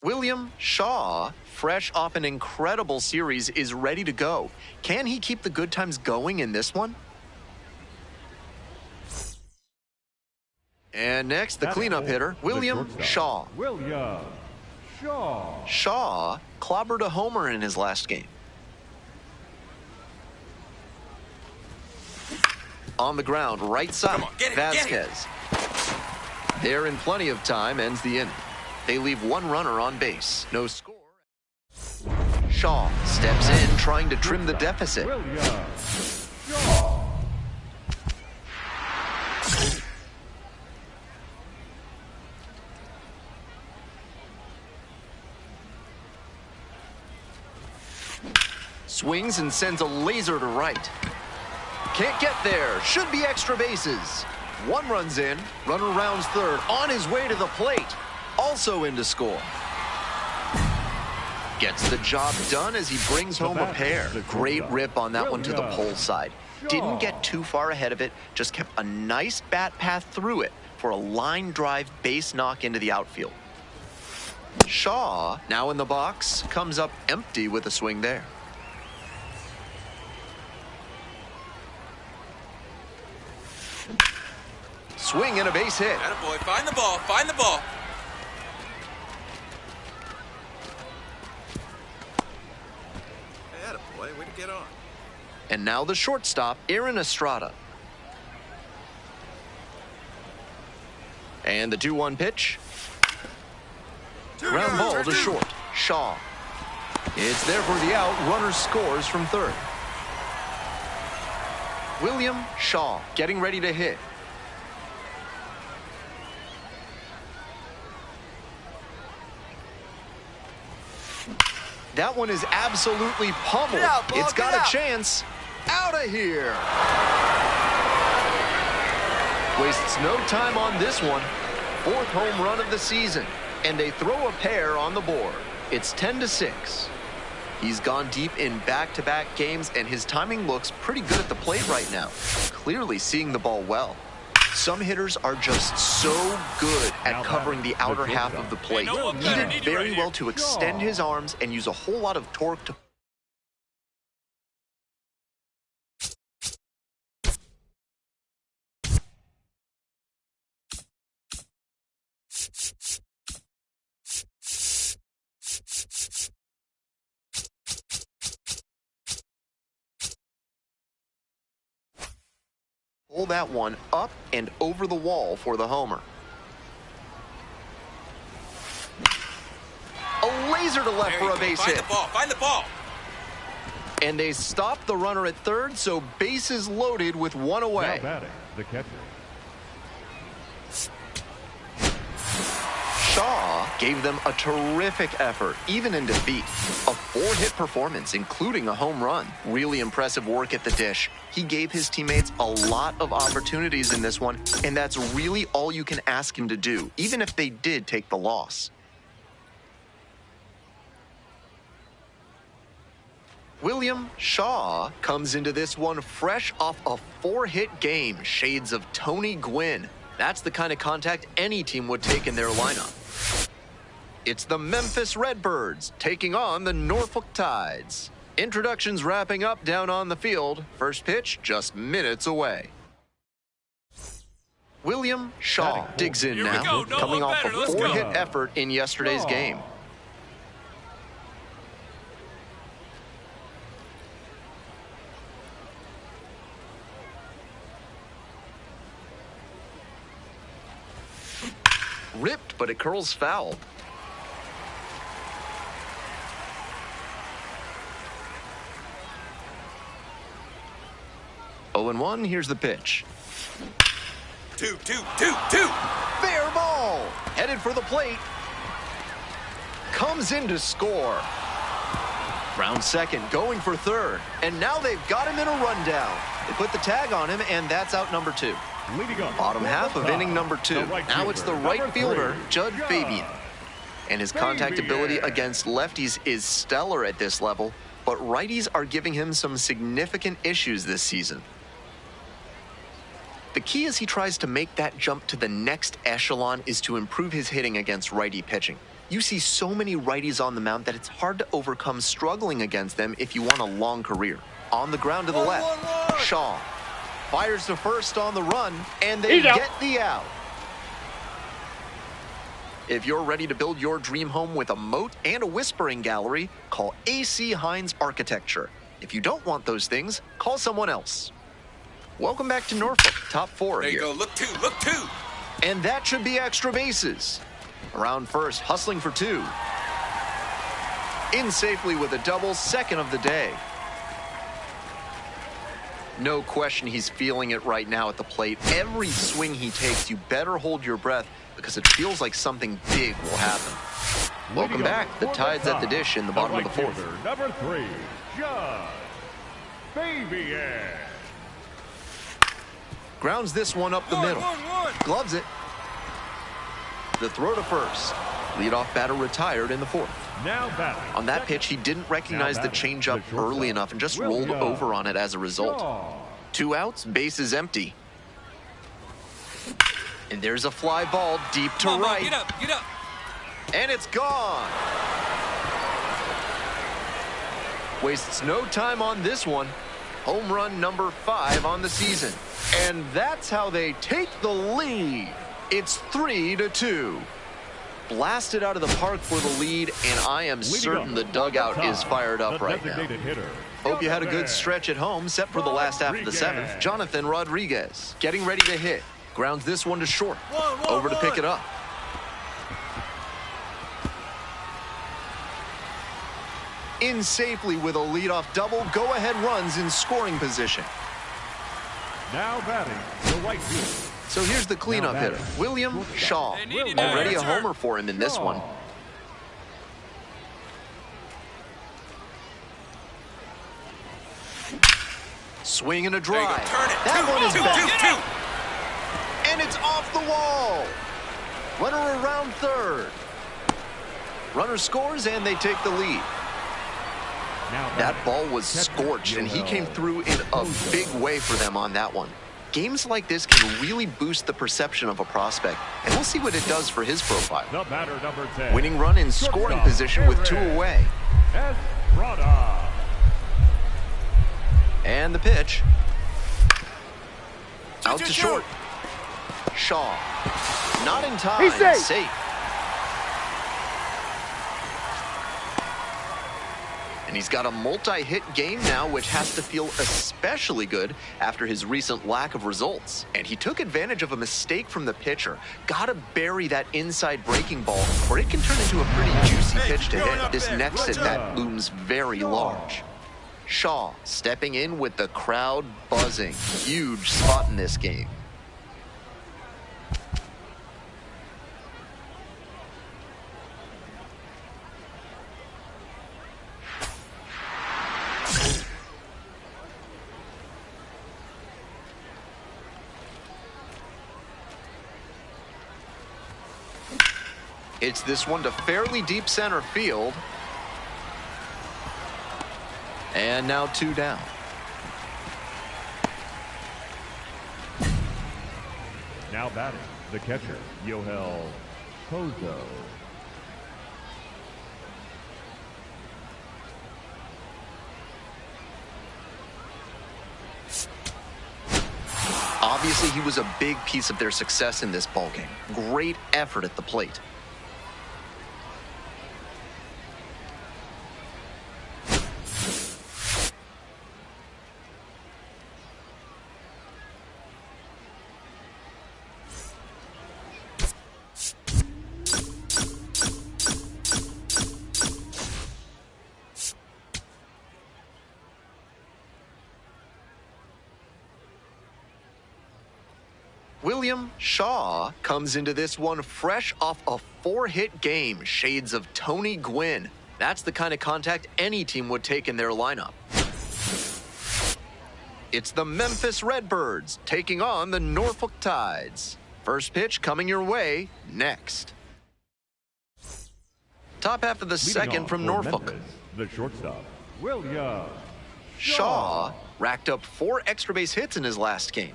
Willlam Shaw, fresh off an incredible series, is ready to go. Can he keep the good times going in this one? And next, the cleanup hitter, Willam Shaw. Willam Shaw. Shaw clobbered a homer in his last game. On the ground, right side, Vasquez. There in plenty of time, ends the inning. They leave one runner on base. No score. Shaw steps in, trying to trim the deficit. Willam Shaw. Swings and sends a laser to right. Can't get there. Should be extra bases. One runs in. Runner rounds third. On his way to the plate. Also in to score. Gets the job done as he brings home a pair. Great rip on that one to the pole side. Didn't get too far ahead of it. Just kept a nice bat path through it for a line drive base knock into the outfield. Shaw, now in the box, comes up empty with a swing there. Swing and a base hit. Attaboy, find the ball, find the ball. Attaboy, way to get on. And now the shortstop, Aaron Estrada. And the 2-1 pitch. Ground ball to short. Shaw. It's there for the out. Runner scores from third. Willam Shaw getting ready to hit. That one is absolutely pummeled. It's got a chance. Out of here. Wastes no time on this one. Fourth home run of the season. And they throw a pair on the board. It's 10-6. He's gone deep in back-to-back games, and his timing looks pretty good at the plate right now. Clearly seeing the ball well. Some hitters are just so good at covering the outer half of the plate. He did very well to extend his arms and use a whole lot of torque to pull that one up and over the wall for the homer. A laser to left for a base hit. Find the ball. And they stop the runner at third, so bases loaded with one away. Now batting, the catcher. Shaw gave them a terrific effort, even in defeat. A 4-hit performance, including a home run. Really impressive work at the dish. He gave his teammates a lot of opportunities in this one, and that's really all you can ask him to do, even if they did take the loss. Willam Shaw comes into this one fresh off a 4-hit game, shades of Tony Gwynn. That's the kind of contact any team would take in their lineup. It's the Memphis Redbirds taking on the Norfolk Tides. Introductions wrapping up down on the field. First pitch just minutes away. Willam Shaw digs in now, coming off a 4-hit effort in yesterday's game. Ripped, but it curls foul. Oh, and 1, here's the pitch. 2. Fair ball. Headed for the plate. Comes in to score. Round second, going for third. And now they've got him in a rundown. They put the tag on him, and that's out number 2. Leading up Bottom half of inning number 2. Now it's the right fielder, Judd Judd. Fabian. And his contact ability against lefties is stellar at this level, but righties are giving him some significant issues this season. The key as he tries to make that jump to the next echelon is to improve his hitting against righty pitching. You see so many righties on the mound that it's hard to overcome struggling against them if you want a long career. On the ground to the left, Shaw fires to first on the run, and they get the out. If you're ready to build your dream home with a moat and a whispering gallery, call AC Hines Architecture. If you don't want those things, call someone else. Welcome back to Norfolk, top 4 There you here. go. Look 2. Look 2. And that should be extra bases. Around first, hustling for 2. In safely with a double, second of the day. No question he's feeling it right now at the plate. Every swing he takes, you better hold your breath because it feels like something big will happen. Welcome back. The Tide's at the dish in the bottom of the 4th. Number 3, Judd Fabian. Grounds this one up the middle. Gloves it. The throw to first. Leadoff batter retired in the 4th. Now batting. On that pitch, he didn't recognize the changeup early enough and just rolled over on it as a result. 2 outs, bases empty. And there's a fly ball deep to right. Get up. Get up. And it's gone. Wastes no time on this one. Home run number 5 on the season. And that's how they take the lead. It's 3-2. Blasted out of the park for the lead, and I am certain the dugout is fired up right now. Hope you had a good stretch at home, set for the last half of the 7th. Jonathan Rodriguez getting ready to hit. Grounds this one to short. Over to pick it up. In safely with a leadoff double, go-ahead runs in scoring position. Now batting, the right fielder. So here's the cleanup hitter, Willlam Shaw. Already a homer for him in this one. Swing and a drive. That one is back. And it's off the wall. Runner around third. Runner scores and they take the lead. That ball was scorched and he came through in a big way for them on that one. Games like this can really boost the perception of a prospect, and we'll see what it does for his profile. The batter, number 10. Winning run in scoring position with 2 away. And the pitch. Out to short. Shaw. Not in time. He's safe. Safe. And he's got a multi-hit game now, which has to feel especially good after his recent lack of results. And he took advantage of a mistake from the pitcher. Gotta bury that inside breaking ball, or it can turn into a pretty juicy pitch to hit. This next at-bat looms very large. Shaw stepping in with the crowd buzzing. Huge spot in this game. It's this one to fairly deep center field. And now 2 down. Now batting, the catcher, Yohel Pozo. Obviously, he was a big piece of their success in this ballgame. Great effort at the plate. Willlam Shaw comes into this one fresh off a 4-hit game, shades of Tony Gwynn. That's the kind of contact any team would take in their lineup. It's the Memphis Redbirds taking on the Norfolk Tides. First pitch coming your way next. Top half of the second from Norfolk. Memphis, the shortstop, Willlam. Shaw racked up 4 extra base hits in his last game.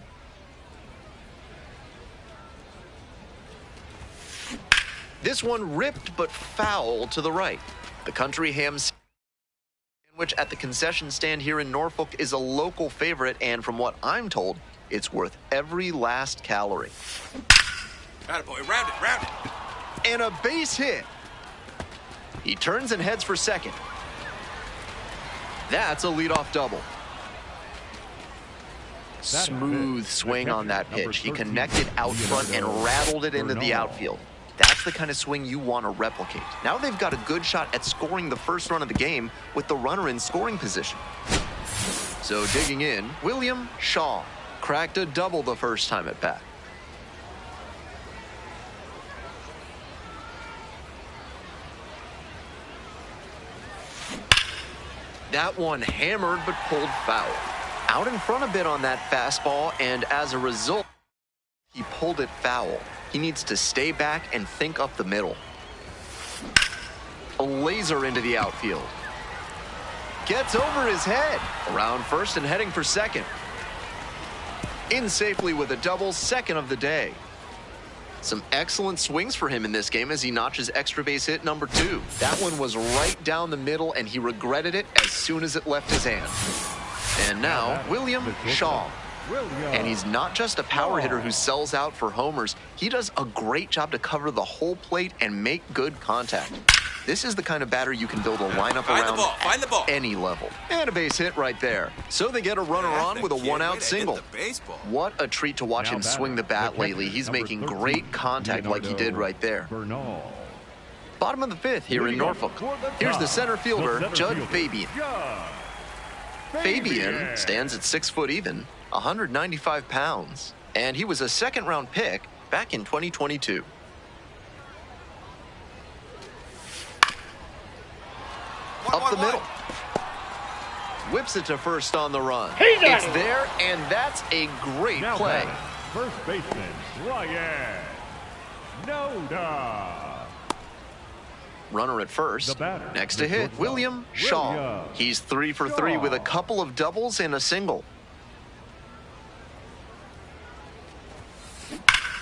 This one ripped but foul to the right. The country ham sandwich at the concession stand here in Norfolk is a local favorite, and from what I'm told, it's worth every last calorie. Attaboy, round it. And a base hit. He turns and heads for second. That's a leadoff double. Smooth swing on that pitch. He connected out front and rattled it into the outfield. That's the kind of swing you want to replicate. Now they've got a good shot at scoring the first run of the game with the runner in scoring position. So digging in, Willlam Shaw cracked a double the first time at bat. That one hammered but pulled foul. Out in front a bit on that fastball, and as a result, he pulled it foul. He needs to stay back and think up the middle. A laser into the outfield. Gets over his head. Around first and heading for second. In safely with a double, second of the day. Some excellent swings for him in this game as he notches extra base hit number 2. That one was right down the middle, and he regretted it as soon as it left his hand. And now, Willlam Shaw. And he's not just a power hitter who sells out for homers. He does a great job to cover the whole plate and make good contact. This is the kind of batter you can build a lineup around at any level. And a base hit right there. So they get a runner on with a 1-out single. What a treat to watch him swing the bat lately. He's making great contact like he did right there. Bottom of the 5th here in Norfolk. Here's the center fielder, Judd Fabian. Fabian stands at 6 foot even, 195 pounds, and he was a second-round pick back in 2022. Up the middle. Whips it to first on the run. It's there, and that's a great play. First baseman, Ryan Noda. Runner at first. Next to hit, Willlam Shaw. He's 3 for 3 with a couple of doubles and a single.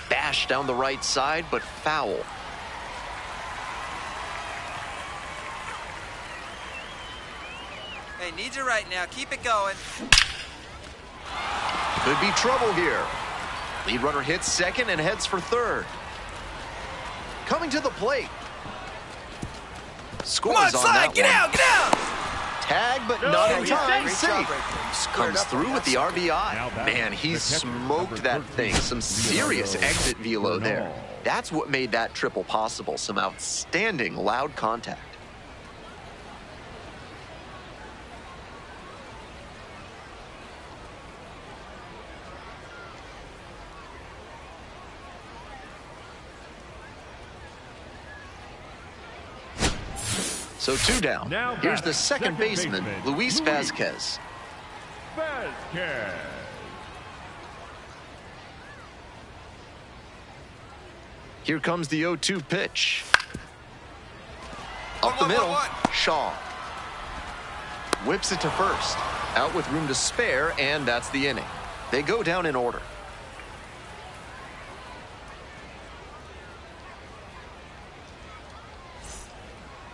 Bash down the right side, but foul. Hey, needs it right now. Keep it going. Could be trouble here. Lead runner hits second and heads for third. Coming to the plate. Scores on that one. Get out! Tag, but not in time. Safe. Comes through with the RBI. Man, he smoked that thing. Some serious exit velo there. That's what made that triple possible. Some outstanding loud contact. So 2 down. Here's the second baseman, Luis Vazquez. Here comes the 0-2 pitch. Up the middle, Shaw. Whips it to first. Out with room to spare, and that's the inning. They go down in order.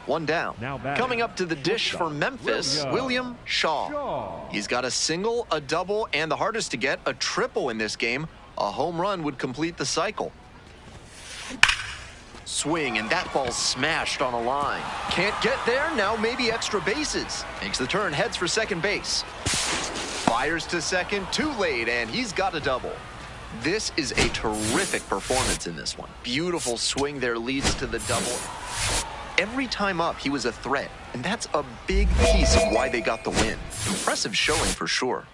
One down. Coming up to the dish for Memphis, Willlam Shaw. He's got a single, a double, and the hardest to get, a triple in this game. A home run would complete the cycle. Swing, and that ball's smashed on a line. Can't get there, now maybe extra bases. Makes the turn, heads for second base. Fires to second, too late, and he's got a double. This is a terrific performance in this one. Beautiful swing there leads to the double. Every time up, he was a threat, and that's a big piece of why they got the win. Impressive showing for sure.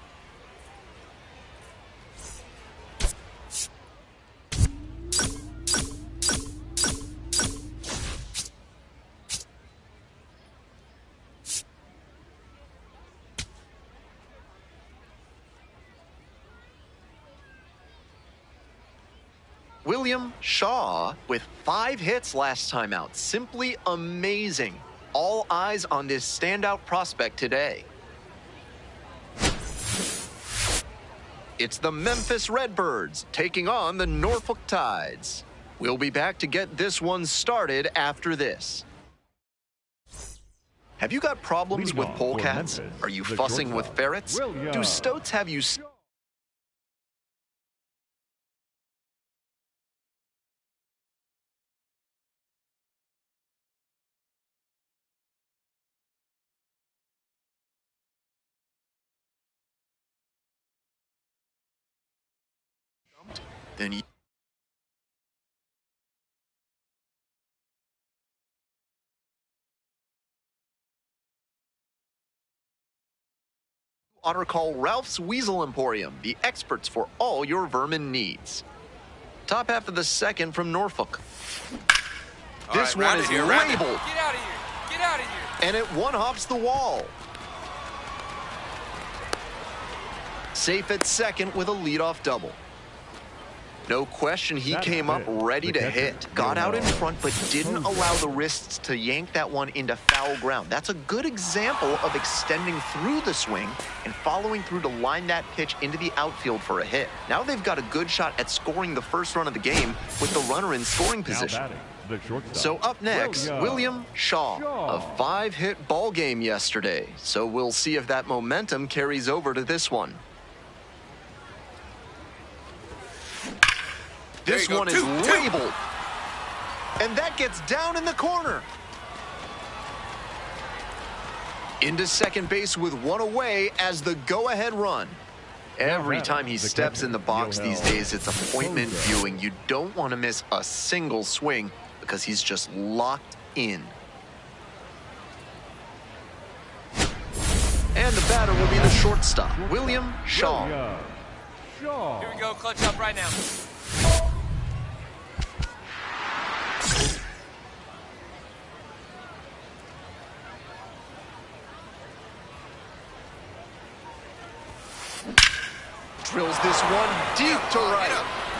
Willlam Shaw with 5 hits last time out. Simply amazing. All eyes on this standout prospect today. It's the Memphis Redbirds taking on the Norfolk Tides. We'll be back to get this one started after this. Have you got problems with polecats? Are you fussing with ferrets? Do stoats have you stumped? Then you ought to call Ralph's Weasel Emporium, the experts for all your vermin needs. Top half of the second from Norfolk. This one is labeled. Get out of here. Get out of here. And it one-hops the wall. Safe at second with a leadoff double. No question, he came up ready to hit. Got out in front, but didn't allow the wrists to yank that one into foul ground. That's a good example of extending through the swing and following through to line that pitch into the outfield for a hit. Now they've got a good shot at scoring the first run of the game with the runner in scoring position. So up next, Willlam Shaw. A 5-hit ball game yesterday. So we'll see if that momentum carries over to this one. This one is labeled. And that gets down in the corner. Into second base with one away as the go-ahead run. Every time he steps in the box these days, it's appointment viewing. You don't want to miss a single swing because he's just locked in. And the batter will be the shortstop, Willlam Shaw. Here we go. Clutch up right now. Drills this one deep to right.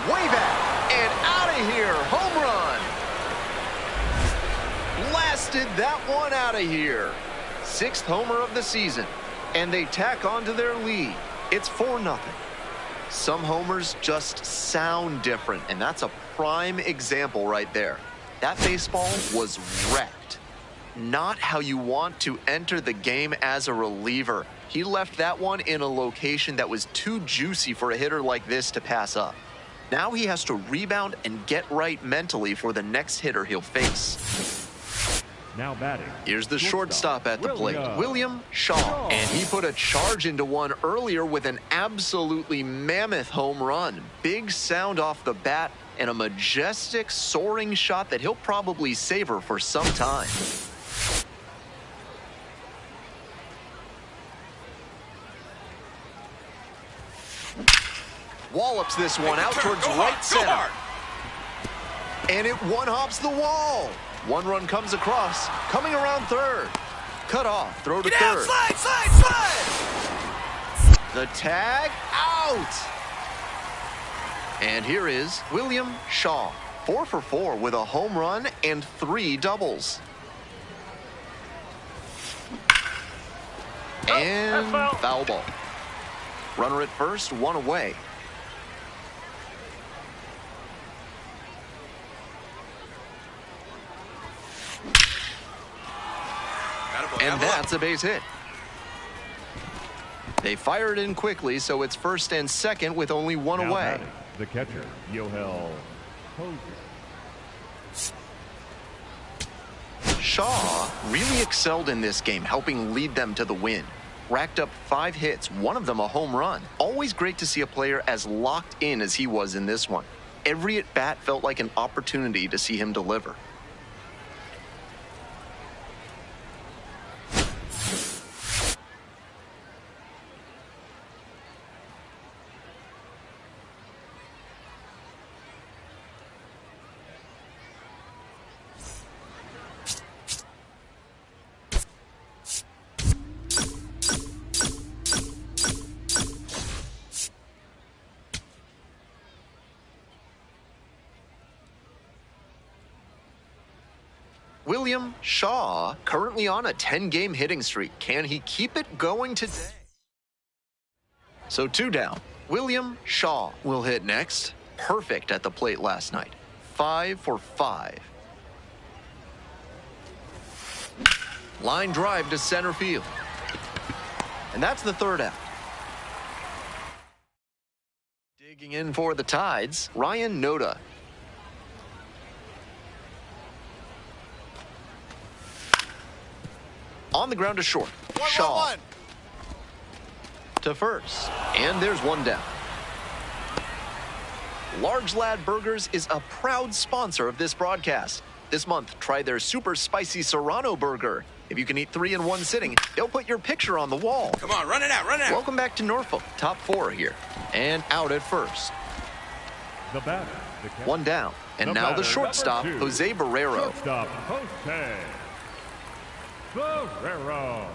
Way back and out of here. Home run. Blasted that one out of here. 6th homer of the season. And they tack on to their lead. It's 4-0. Some homers just sound different, and that's a prime example right there. That baseball was wrecked. Not how you want to enter the game as a reliever. He left that one in a location that was too juicy for a hitter like this to pass up. Now he has to rebound and get right mentally for the next hitter he'll face. Now batting. Here's the shortstop at the plate, Willlam Shaw. And he put a charge into one earlier with an absolutely mammoth home run. Big sound off the bat and a majestic soaring shot that he'll probably savor for some time. Wallops this one out towards right center. And it one-hops the wall. One run comes across, coming around third. Cut off, throw to third. Slide! The tag, out! And here is Willlam Shaw, 4 for 4 with a home run and 3 doubles. And foul ball. Runner at first, one away. And that's a base hit. They fired in quickly, so it's first and second with only one away. The catcher, Yohel. Shaw really excelled in this game, helping lead them to the win. Racked up 5 hits, one of them a home run. Always great to see a player as locked in as he was in this one. Every at-bat felt like an opportunity to see him deliver. Willlam Shaw, currently on a 10-game hitting streak. Can he keep it going today? So 2 down. Willam Shaw will hit next. Perfect at the plate last night. 5 for 5. Line drive to center field. And that's the 3rd out. Digging in for the Tides, Ryan Noda. On the ground to short. Shaw. To first. And there's 1 down. Large Lad Burgers is a proud sponsor of this broadcast. This month, try their super spicy Serrano burger. If you can eat 3 in one sitting, they'll put your picture on the wall. Come on, run it out, run it out. Welcome back to Norfolk. Top 4 here. And out at first. The batter. 1 down. And now the shortstop, Jose Barrero. Shortstop, Jose Barrero.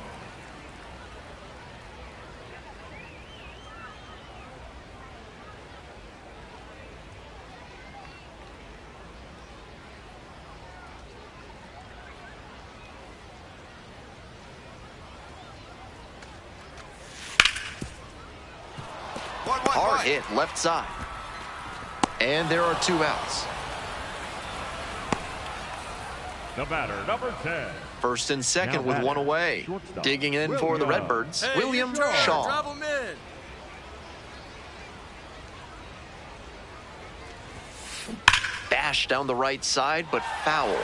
Hard hit left side. And there are 2 outs. The batter, number 10. First and second with 1 away. Digging in for the Redbirds, Willam Shaw. Drop him in. Bash down the right side, but foul.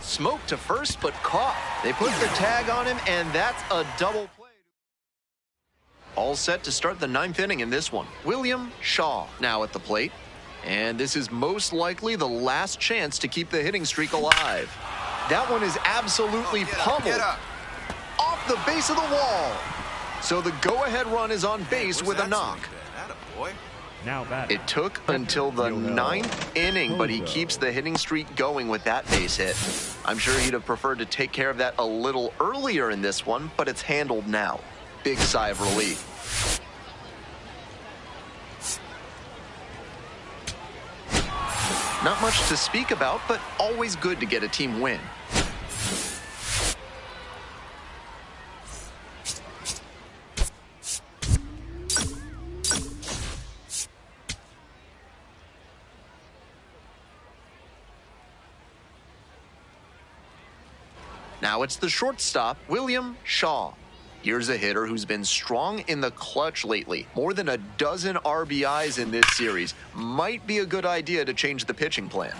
Smoke to first, but caught. They put the tag on him, and that's a double play. All set to start the 9th inning in this one. Willam Shaw now at the plate. And this is most likely the last chance to keep the hitting streak alive. That one is absolutely pummeled. Off the base of the wall. So the go-ahead run is on base with a knock. Now batting. It took until the 9th inning, but he keeps the hitting streak going with that base hit. I'm sure he'd have preferred to take care of that a little earlier in this one, but it's handled now. Big sigh of relief. Not much to speak about, but always good to get a team win. Now it's the shortstop, Willam Shaw. Here's a hitter who's been strong in the clutch lately. More than a dozen RBIs in this series. Might be a good idea to change the pitching plan.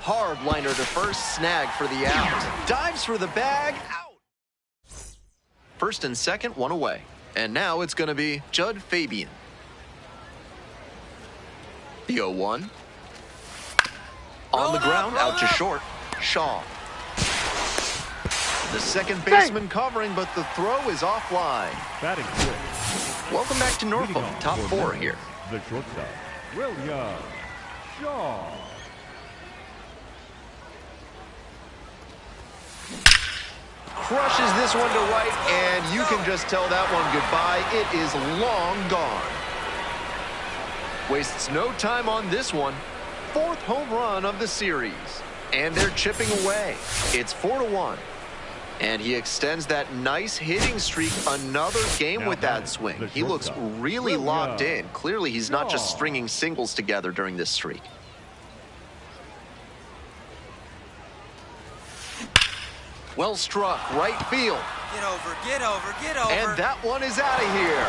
Hard liner to first, snag for the out. Dives for the bag, out. First and second, 1 away. And now it's going to be Judd Fabian. The 0-1. On the ground, out to short. Shaw. The second baseman covering, but the throw is offline. Batting quick. Welcome back to Norfolk. Top 4 here. The shortstop, Willam Shaw. Crushes this one to right, and you can just tell that one goodbye. It is long gone. Wastes no time on this one. 4th home run of the series. And they're chipping away. It's 4-1. And he extends that nice hitting streak another game with that swing. He looks really locked in. Clearly, he's not just stringing singles together during this streak. Well struck, right field. Get over, get over, get over. And that one is out of here.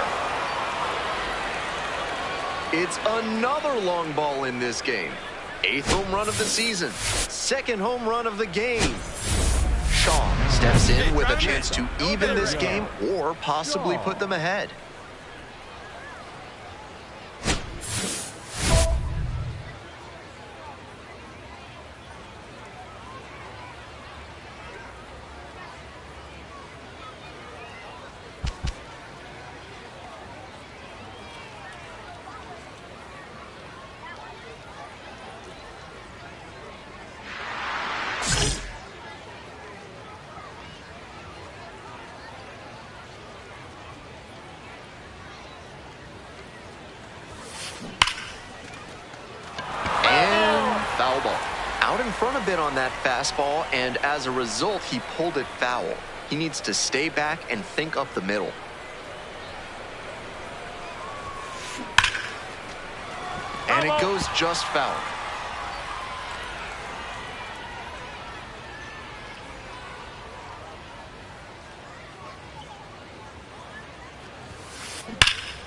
It's another long ball in this game. 8th home run of the season. 2nd home run of the game. Shaw steps in with a chance to even this game or possibly put them ahead. ball. Out in front a bit on that fastball, and as a result, he pulled it foul. He needs to stay back and think up the middle. And it goes just foul.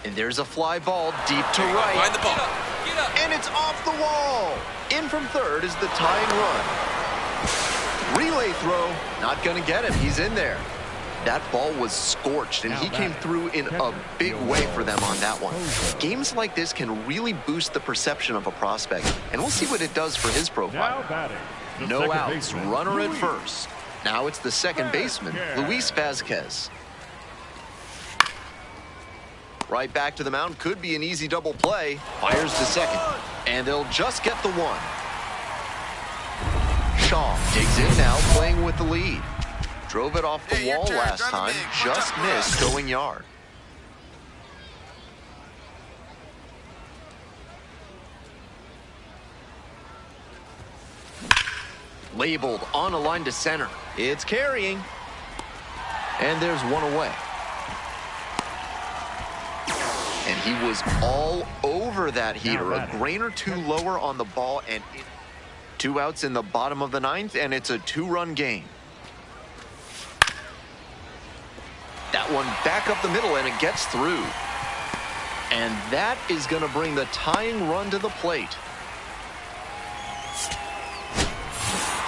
And there's a fly ball deep to right. Find the ball. Get up. And it's off the wall. In from third is the tying run. Relay throw. Not going to get him. He's in there. That ball was scorched, and he came through in a big way for them on that one. Games like this can really boost the perception of a prospect, and we'll see what it does for his profile. No outs, runner at first. Now it's the second baseman, Luis Vazquez. Right back to the mound, could be an easy double play. Fires to second, and they'll just get the one. Shaw digs in now, playing with the lead. Drove it off the wall last time, just missed going yard. Labeled on a line to center. It's carrying. And there's one away. And he was all over that heater. A grain or two lower on the ball, and 2 outs in the bottom of the 9th, and it's a 2-run game. That one back up the middle, and it gets through. And that is going to bring the tying run to the plate.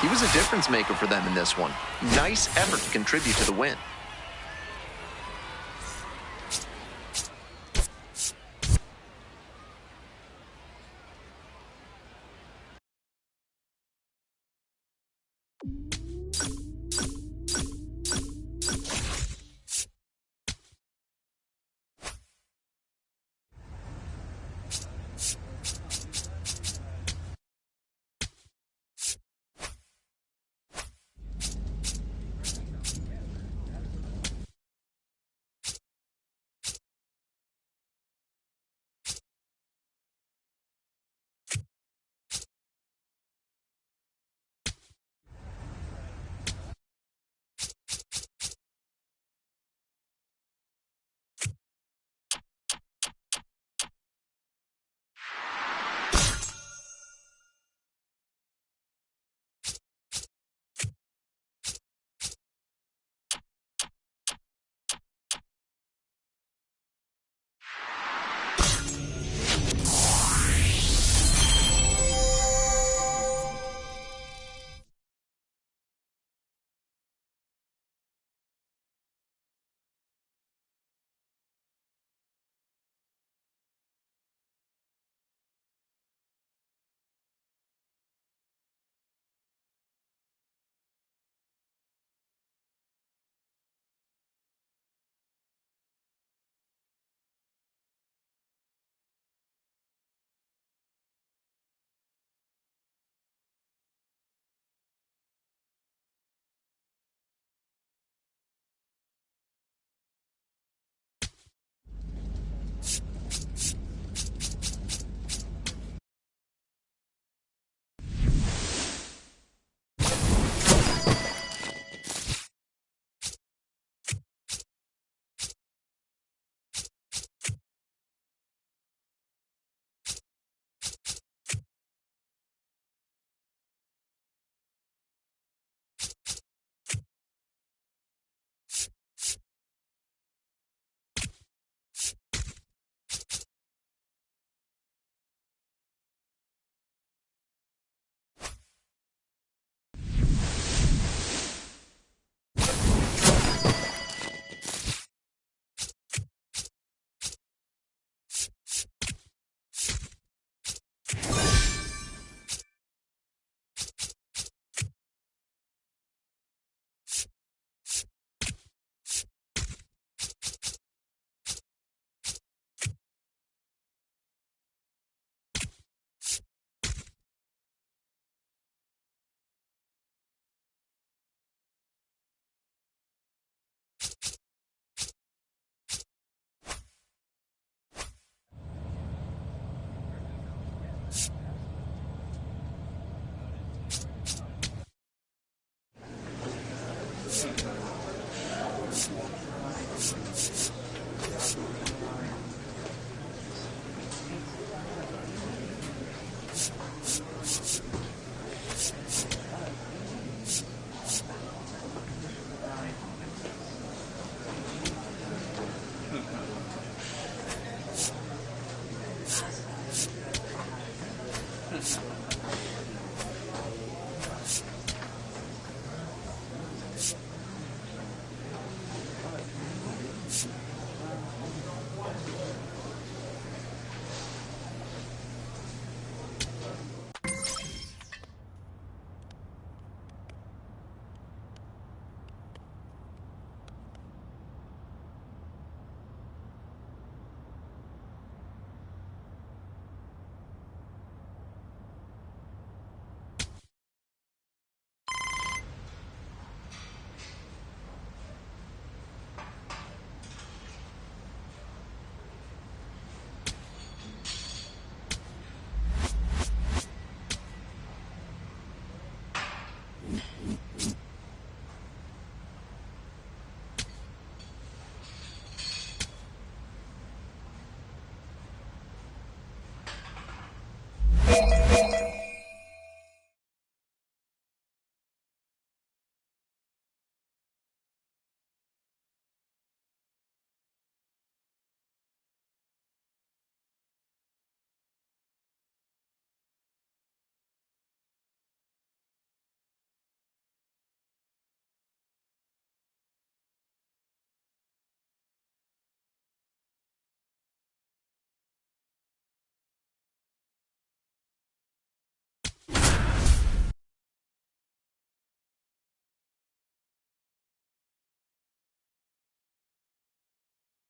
He was a difference maker for them in this one. Nice effort to contribute to the win.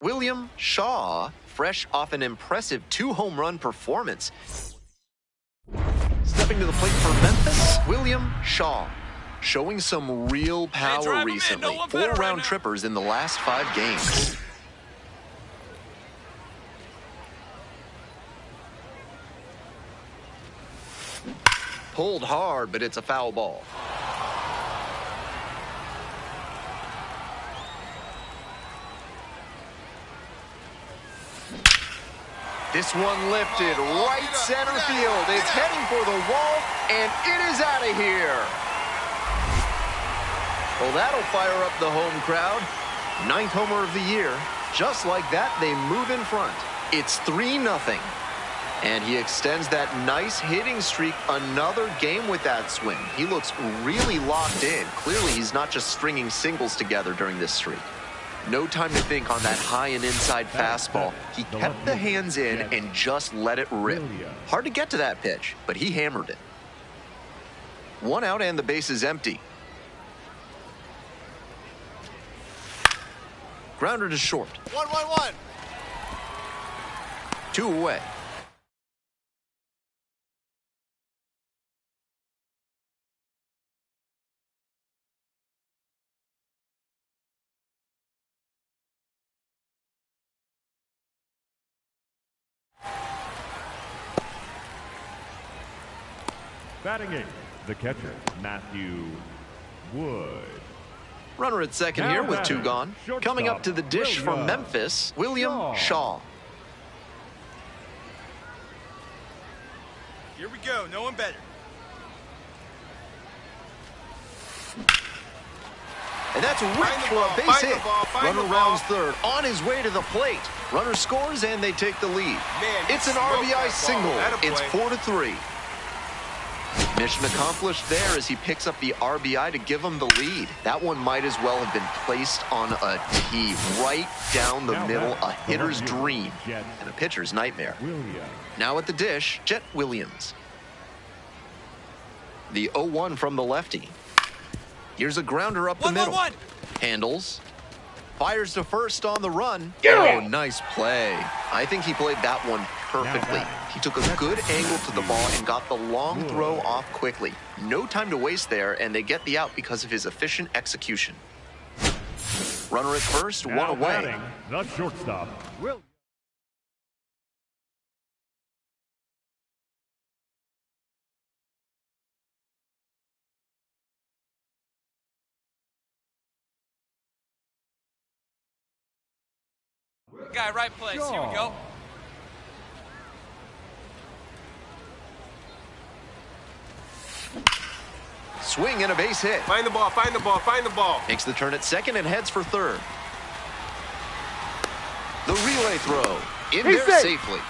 William Shaw, fresh off an impressive 2-home run performance. Stepping to the plate for Memphis, William Shaw, showing some real power recently. 4 round trippers in the last 5 games. Pulled hard, but it's a foul ball. This one lifted right center field. It's heading for the wall, and it is out of here. Well, that'll fire up the home crowd. 9th homer of the year. Just like that, they move in front. It's 3-0. And he extends that nice hitting streak another game with that swing. He looks really locked in. Clearly, he's not just stringing singles together during this streak. No time to think on that high and inside fastball. He kept the hands in and just let it rip. Hard to get to that pitch, but he hammered it. 1 out and the base is empty. Grounder to short. 1-1-1. 2 away. Batting 8th, the catcher, Matthew Wood. Runner at second Now here with 2 batting, gone. shortstop, Coming up to the dish from William Memphis, William Shaw. Here we go. No one better. And that's ripped for a base hit. Runner rounds third, on his way to the plate. Runner scores, and they take the lead. It's an RBI single. It's 4-3. Mission accomplished there as he picks up the RBI to give him the lead. That one might as well have been placed on a tee right down the middle, a hitter's dream and a pitcher's nightmare. Now at the dish, Jet Williams. The 0-1 from the lefty. Here's a grounder up the middle. Handles. Fires to first on the run. Oh, nice play. I think he played that one perfectly. He took a good angle to the ball and got the long throw off quickly. No time to waste there, and they get the out because of his efficient execution. Runner at first, 1 away. Batting, the shortstop, Will. Guy, right place. Here we go. Swing and a base hit. Find the ball, find the ball, find the ball. Makes the turn at second and heads for third. The relay throw in there safely.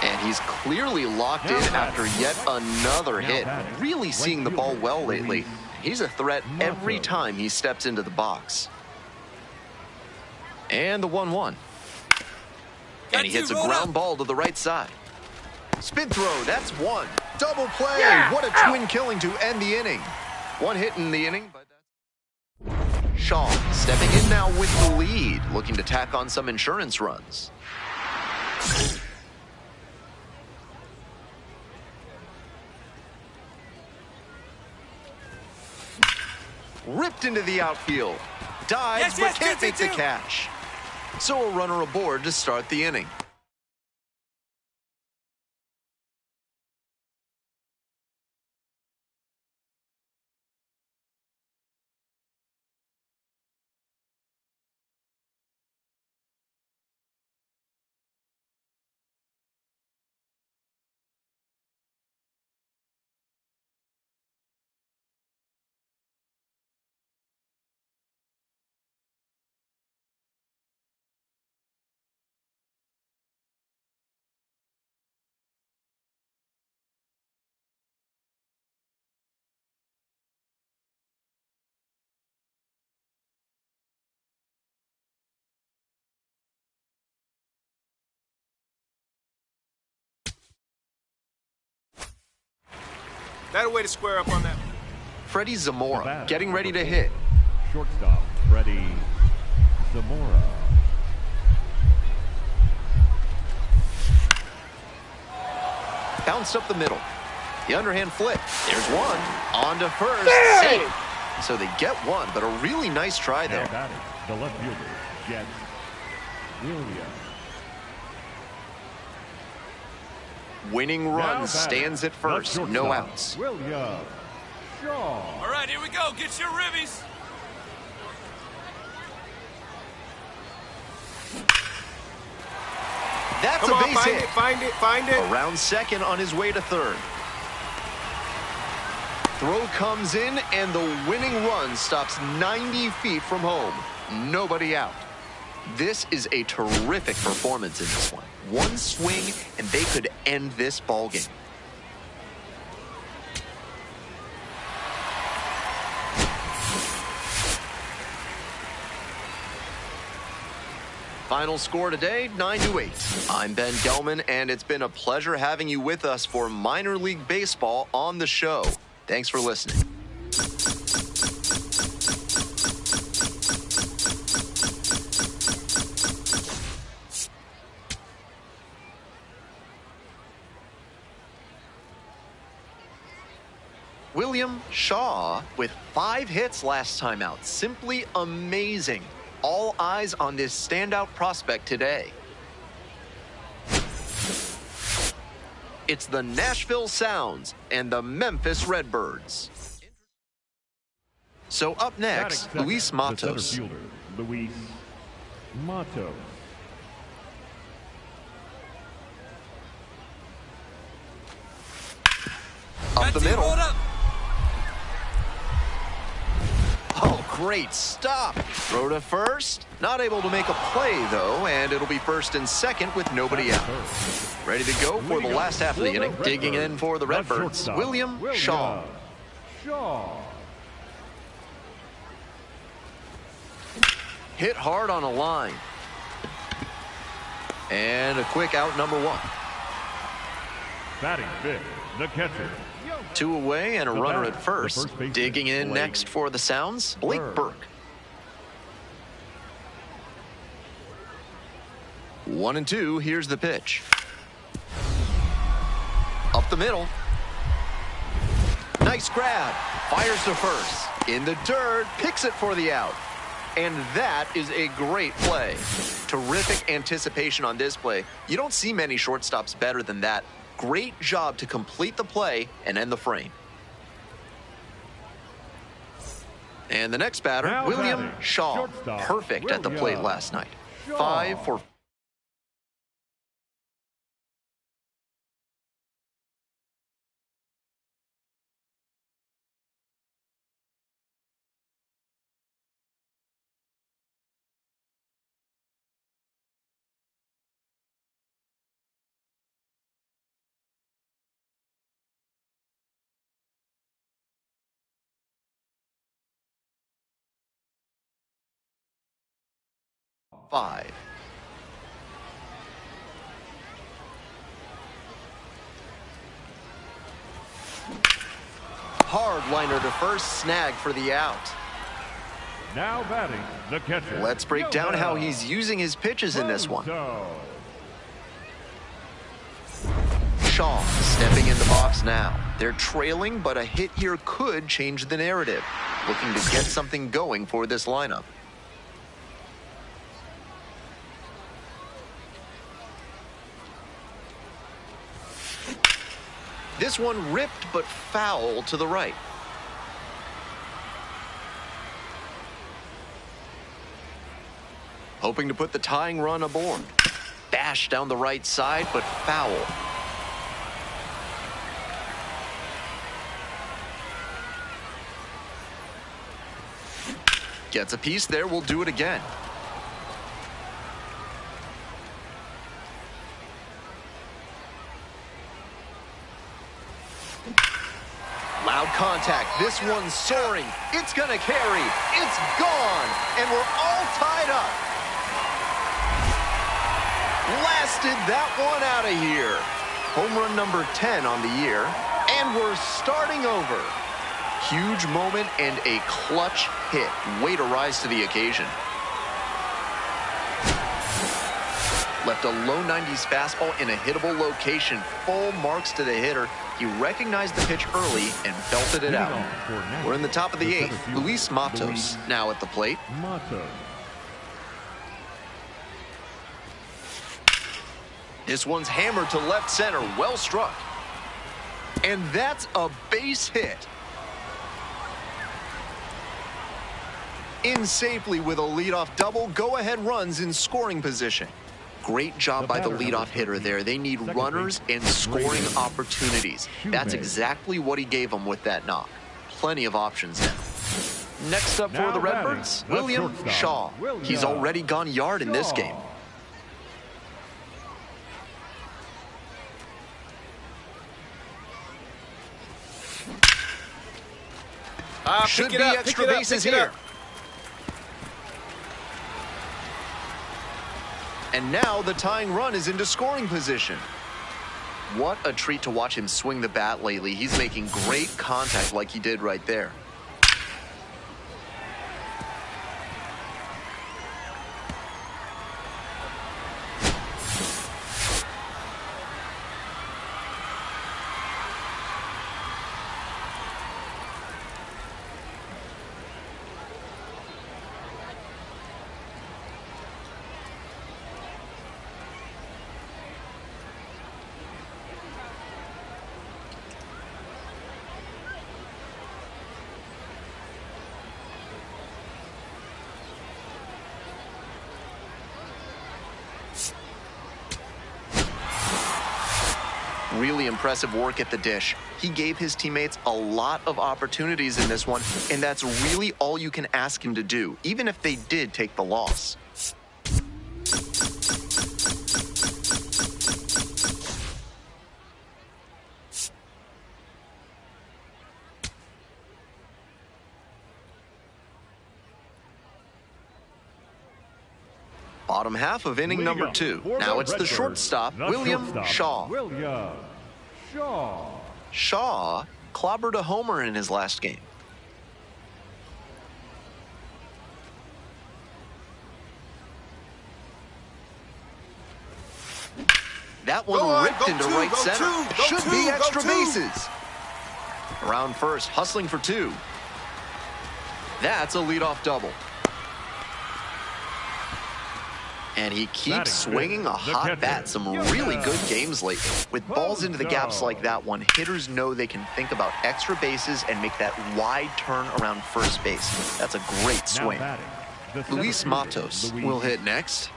And And he's clearly locked in after yet another hit. Really seeing the ball well lately. He's a threat every time he steps into the box. And the 1-1. And he hits a ground ball to the right side. Spin throw, that's one. Double play. What a twin killing to end the inning. One hit in the inning, but that's... Shaw stepping in now with the lead, looking to tack on some insurance runs. Ripped into the outfield. Dives, but can't make the catch. So a runner aboard to start the inning. Better way to square up on that. Freddie Zamora getting ready to hit. Shortstop, Freddie Zamora. Bounced up the middle. The underhand flip. There's one. On to first. Safe. So they get one, but a really nice try there. Now batting, the left fielder, Jet Willlam. Winning run stands at first. No outs. Willam. Shaw. All right, here we go. Get your ribbies. That's Come a on, base hit. find it. Around second on his way to third. Throw comes in, and the winning run stops 90 feet from home. Nobody out. This is a terrific performance in this one. One swing, and they could end this ball game. Final score today, 9-8. I'm Ben Gelman, and it's been a pleasure having you with us for Minor League Baseball on the show. Thanks for listening. Willam Shaw with 5 hits last time out. Simply amazing. All eyes on this standout prospect today. It's the Nashville Sounds and the Memphis Redbirds. So up next, Luis Matos. The center fielder, Luis Matos. Up the middle. Oh, great stop. Throw to first. Not able to make a play, though, and it'll be first and second with nobody out. Ready to go for the last half of the inning. Digging in for the Redbirds, Willam Shaw. Hit hard on a line. And a quick out, number 1. Batting fifth, the catcher. 2 away and a runner at first. Digging in next for the Sounds, Blake Burke. 1-2, here's the pitch. Up the middle. Nice grab. Fires to first. In the dirt, picks it for the out. And that is a great play. Terrific anticipation on this play. You don't see many shortstops better than that. Great job to complete the play and end the frame. And the next batter, Willam Shaw. Perfect at the plate last night. 5 for 5. Hard liner to first, snag for the out. Now batting, the catcher. Let's break down how he's using his pitches in this one. Shaw stepping in the box now. They're trailing, but a hit here could change the narrative. Looking to get something going for this lineup. This one ripped but foul to the right. Hoping to put the tying run aboard. Bash down the right side, but foul. Gets a piece there, we'll do it again. Loud contact, this one's soaring. It's gonna carry, it's gone, and we're all tied up. Blasted that one out of here. Home run number 10 on the year, and we're starting over. Huge moment and a clutch hit. Way to rise to the occasion. Left a low 90s fastball in a hittable location. Full marks to the hitter. He recognized the pitch early and belted it out. We're in the top of the 8th. Luis Matos now at the plate. This one's hammered to left center. Well struck. And that's a base hit. In safely with a leadoff double. Go-ahead runs in scoring position. Great job by the leadoff hitter there. They need runners and scoring opportunities. That's exactly what he gave them with that knock. Plenty of options now. Next up for the Redbirds, Willlam Shaw. He's already gone yard in this game. Should be extra bases here. And now the tying run is into scoring position. What a treat to watch him swing the bat lately. He's making great contact like he did right there. Really impressive work at the dish. He gave his teammates a lot of opportunities in this one, and that's really all you can ask him to do, even if they did take the loss. Bottom half of inning number 2. Now it's the shortstop, Willlam Shaw. Shaw clobbered a homer in his last game. That one ripped into right center. Should be extra bases. Around first, hustling for 2. That's a leadoff double. And he keeps swinging a hot bat. Some really good games lately. With balls into the gaps like that one, hitters know they can think about extra bases and make that wide turn around first base. That's a great swing. Luis Matos will hit next.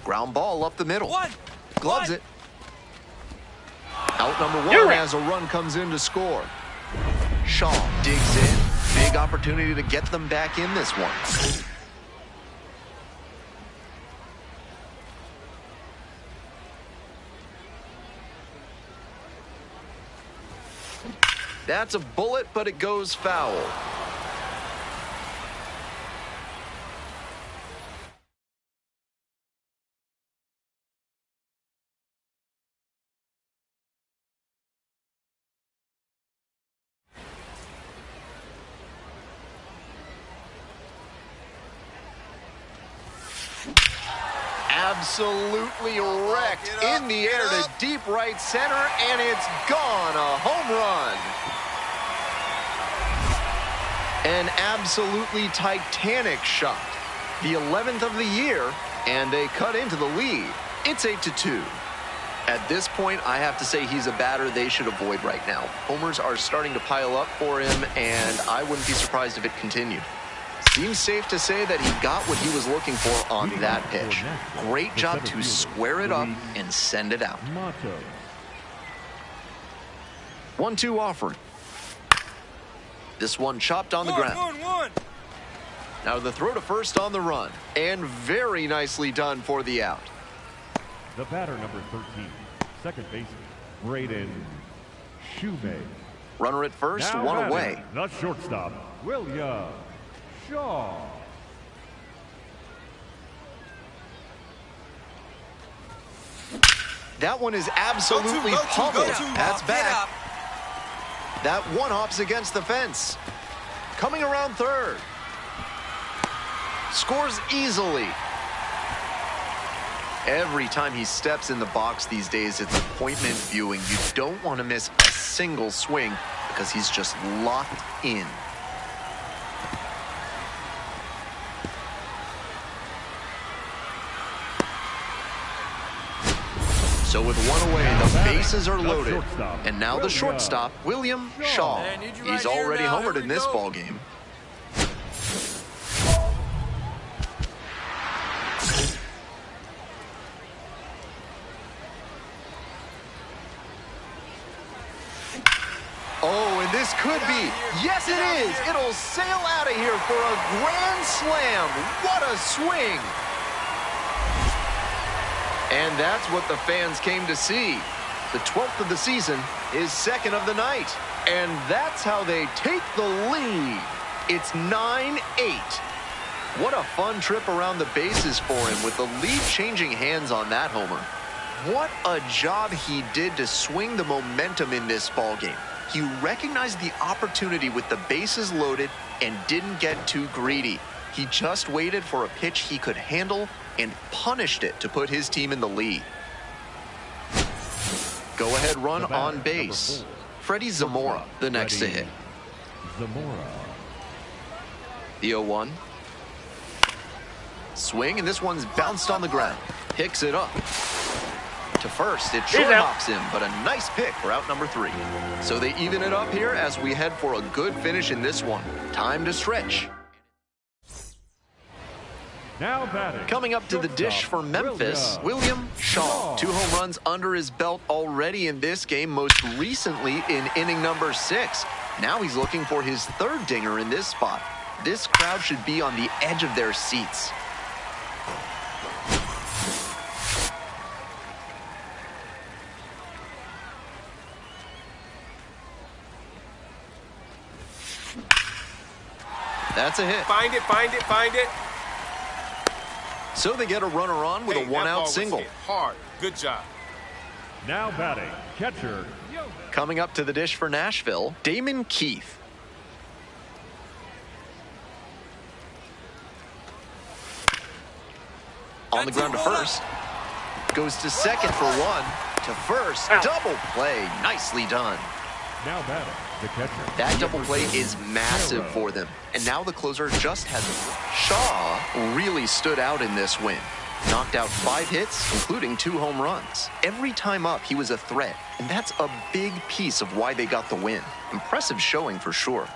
Ground ball up the middle. Gloves it. Out number 1 as a run comes in to score. Shaw digs in. Big opportunity to get them back in this one. That's a bullet, but it goes foul. absolutely wrecked in the air to deep right center, and it's gone. A home run. An absolutely titanic shot. The 11th of the year, and they cut into the lead. It's 8-2. At this point, I have to say he's a batter they should avoid right now. Homers are starting to pile up for him, and I wouldn't be surprised if it continued. Seems safe to say that he got what he was looking for on that pitch. Great job to square it up and send it out. 1-2 offering. This one chopped on the ground. Now the throw to first on the run, and very nicely done for the out. The batter, number 13, second baseman, Braden Shoemake. Runner at first, Now one batting, away. the shortstop, Willlam Shaw. That one is absolutely pummeled. That's back. That one hops against the fence. Coming around third. Scores easily. Every time he steps in the box these days, it's appointment viewing. You don't want to miss a single swing because he's just locked in. So with one away, the bases are loaded. And now the shortstop, Willlam Shaw. He's already homered in this ball game. Oh, and this could be. Yes, it is. It'll sail out of here for a grand slam. What a swing. And that's what the fans came to see. The 12th of the season is second of the night. And that's how they take the lead. It's 9-8. What a fun trip around the bases for him with the lead changing hands on that homer. What a job he did to swing the momentum in this ball game. He recognized the opportunity with the bases loaded and didn't get too greedy. He just waited for a pitch he could handle and punished it to put his team in the lead. Go-ahead run on base. Freddie Zamora, the next to hit. The 0-1. Swing, and this one's bounced on the ground. Picks it up. To first, it short hops him, but a nice pick for out number 3. So they even it up here as we head for a good finish in this one. Time to stretch. Now batting. Coming up to the dish for Memphis, Willlam Shaw. 2 home runs under his belt already in this game, most recently in inning number 6. Now he's looking for his 3rd dinger in this spot. This crowd should be on the edge of their seats. That's a hit. Find it, find it, find it. So they get a runner on with a one-out single. Hard. Good job. Now batting, catcher. Coming up to the dish for Nashville, Damon Keith. On the ground to first. Goes to second for 1. To first. Double play. Nicely done. Now batting, the catcher. That double play is massive for them. And now the closer just has... Shaw really stood out in this win. Knocked out 5 hits, including 2 home runs. Every time up, he was a threat. And that's a big piece of why they got the win. Impressive showing for sure.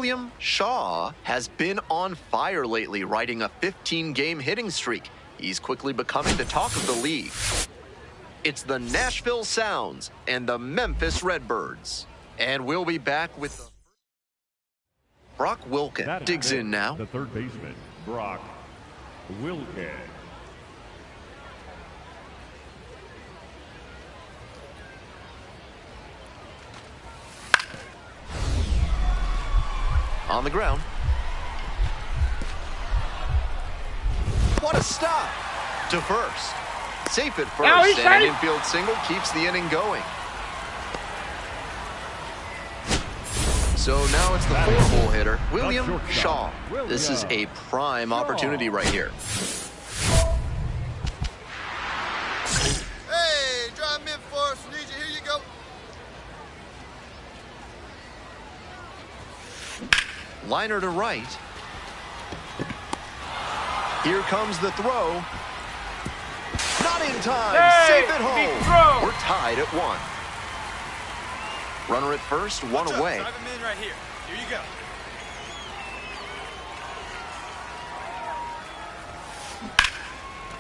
Willlam Shaw has been on fire lately, riding a 15-game hitting streak. He's quickly becoming the talk of the league. It's the Nashville Sounds and the Memphis Redbirds. And we'll be back with Brock Wilken digs in now. The third baseman, Brock Wilken. On the ground. What a stop to first. Safe at first, and an infield single keeps the inning going. So now it's the four-hole hitter, Willlam Shaw. This is a prime opportunity right here. Hey, drive mid for us, need you. Here you go. Liner to right. Here comes the throw. Not in time. Hey, safe at home. throw. We're tied at 1. Runner at first, one away. Drive him in right here. Here you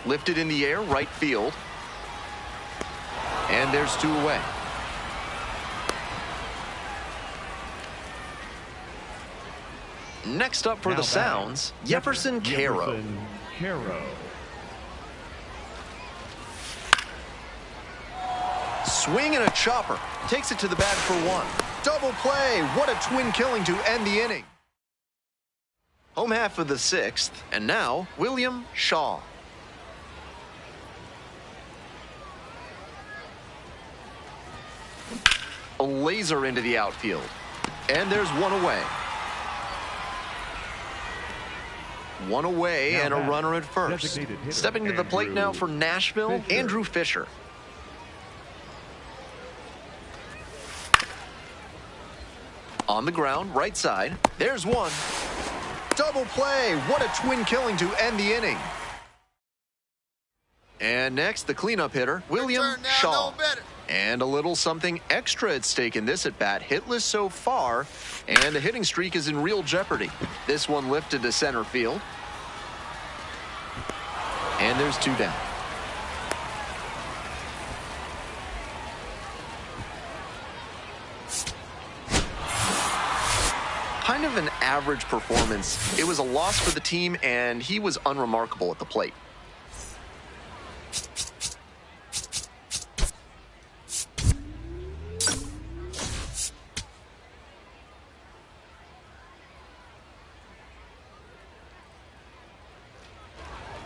go. Lifted in the air, right field. And there's 2 away. Next up for the Sounds, Jefferson Caro. Swing and a chopper. Takes it to the bag for 1. Double play. What a twin killing to end the inning. Home half of the 6th, and now Willlam Shaw. A laser into the outfield. And there's 1 away. 1 away and a runner at first. Stepping to the plate now for Nashville, Andrew Fisher. On the ground, right side. There's 1. Double play. What a twin killing to end the inning. And next, the cleanup hitter, Willlam Shaw. And a little something extra at stake in this at-bat. Hitless so far, and the hitting streak is in real jeopardy. This one lifted to center field. And there's 2 down. Kind of an average performance. It was a loss for the team, and he was unremarkable at the plate.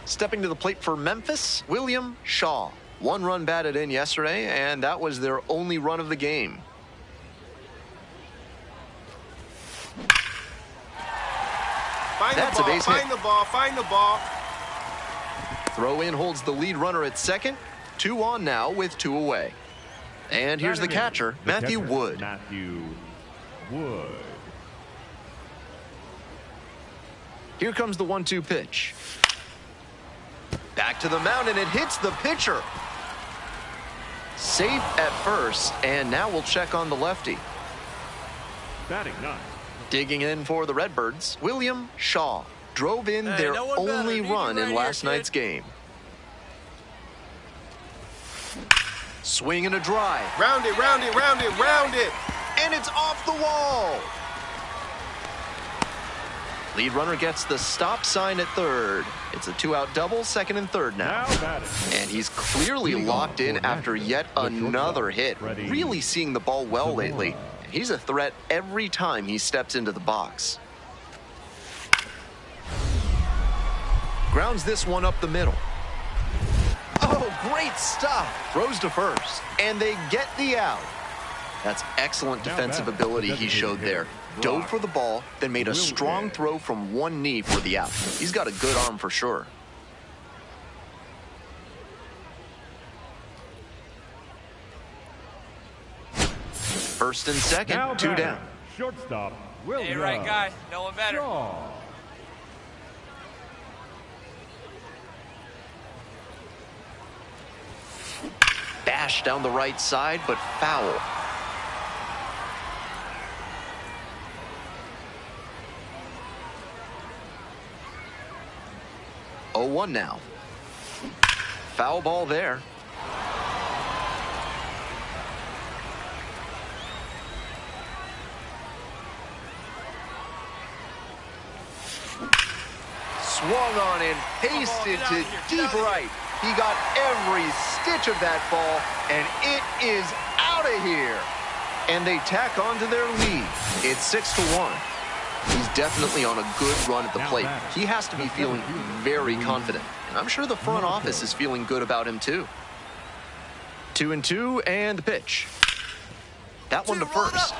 Stepping to the plate for Memphis, Willlam Shaw. 1 run batted in yesterday, and that was their only run of the game. That's a base hit. Find the ball. Throw in holds the lead runner at second. 2 on now with 2 away. And here's the catcher, Matthew Wood. Here comes the 1-2 pitch. Back to the mound, and it hits the pitcher. Safe at first, and now we'll check on the lefty. Batting 9. Digging in for the Redbirds, Willlam Shaw. Drove in their only run in last night's game. Swing and a drive. Round it. And it's off the wall. Lead runner gets the stop sign at third. It's a 2-out double, second and third now. And he's clearly locked in after yet another hit. Really seeing the ball well lately. He's a threat every time he steps into the box. Grounds this one up the middle. Oh, great stop. Throws to first, and they get the out. That's excellent defensive ability he showed there. Dove for the ball, then made a strong throw from 1 knee for the out. He's got a good arm for sure. First and second, 2 down. Shortstop, Hey, right guy. No one better. Bash down the right side, but foul. 0-1 now. Foul ball there. Swung on and pasted to deep right. He got every stitch of that ball, and it is out of here. And they tack on to their lead. It's 6-1. He's definitely on a good run at the plate. He has to be feeling very confident. And I'm sure the front office is feeling good about him too. 2-2 and the pitch. That one to first.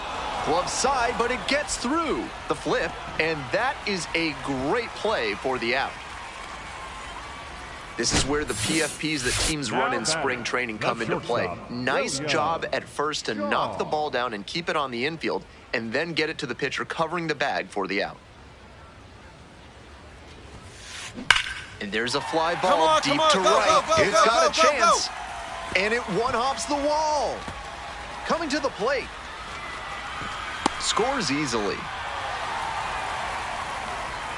Glove side, but it gets through the flip, and that is a great play for the out. This is where the PFPs that teams run in spring training come into play. Nice job at first to knock the ball down and keep it on the infield, and then get it to the pitcher covering the bag for the out. And there's a fly ball deep to right. It's got a chance, and it one-hops the wall. Coming to the plate. Scores easily.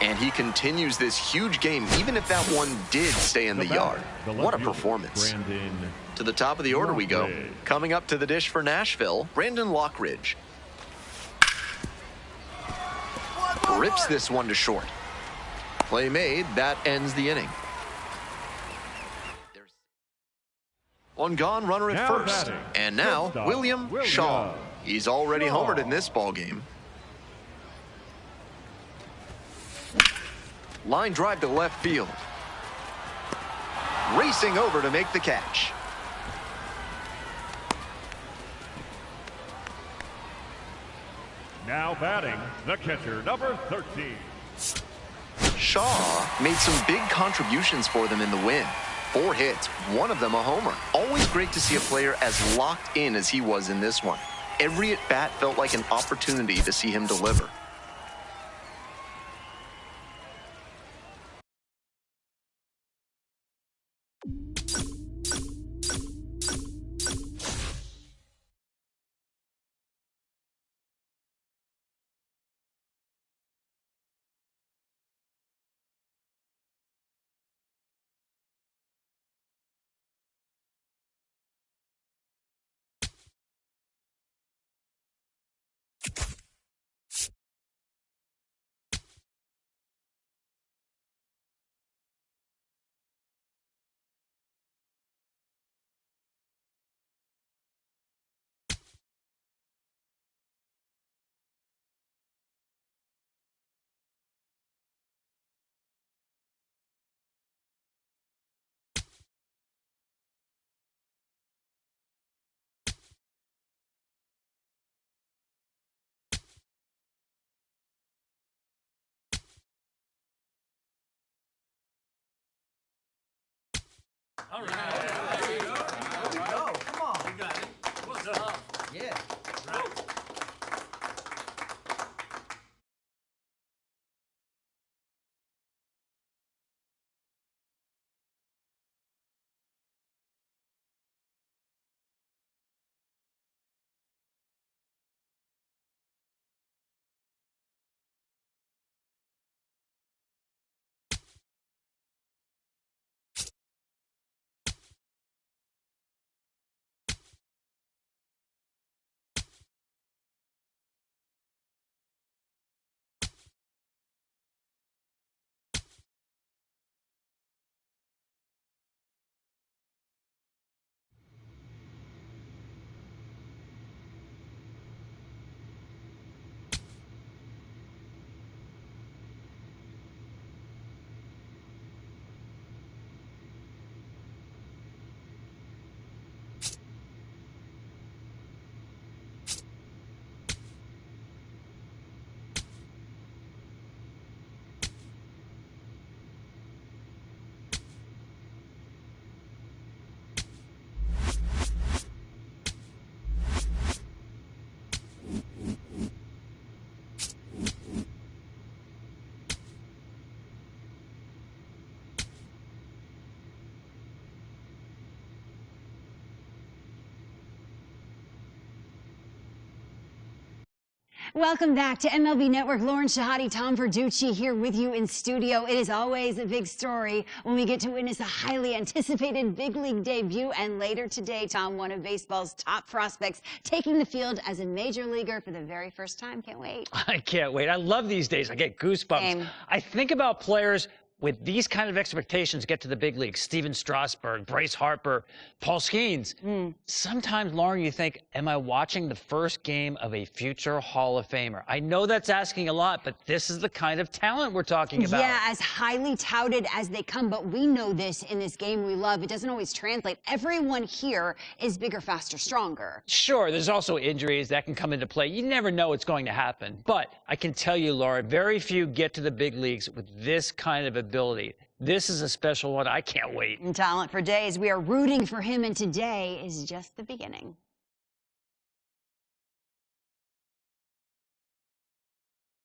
And he continues this huge game, even if that one did stay in the yard. What a performance. To the top of the order we go. Coming up to the dish for Nashville, Brandon Lockridge. Rips this one to short. Play made. That ends the inning. One gone, runner at first. And now, Willlam Shaw. He's already homered in this ballgame. Line drive to left field. Racing over to make the catch. Now batting, the catcher, number 13. Shaw made some big contributions for them in the win. 4 hits, one of them a homer. Always great to see a player as locked in as he was in this one. Every at-bat felt like an opportunity to see him deliver. All right. There you go. Come on. You got it. What's up? Yeah. Welcome back to MLB Network. Lauren Shahadi, Tom Verducci here with you in studio. It is always a big story when we get to witness a highly anticipated big league debut. And later today, Tom, one of baseball's top prospects, taking the field as a major leaguer for the very first time. Can't wait. I can't wait. I love these days. I get goosebumps. Same. I think about players with these kind of expectations get to the big leagues. Steven Strasburg, Bryce Harper, Paul Skeens. Sometimes, Lauren, you think, am I watching the first game of a future Hall of Famer? I know that's asking a lot, but this is the kind of talent we're talking about. Yeah, as highly touted as they come, but we know this in this game we love. It doesn't always translate. Everyone here is bigger, faster, stronger. Sure, there's also injuries that can come into play. You never know what's going to happen. But I can tell you, Laura, very few get to the big leagues with this kind of ability. This is a special one. I can't wait. And talent for days. We are rooting for him, and today is just the beginning.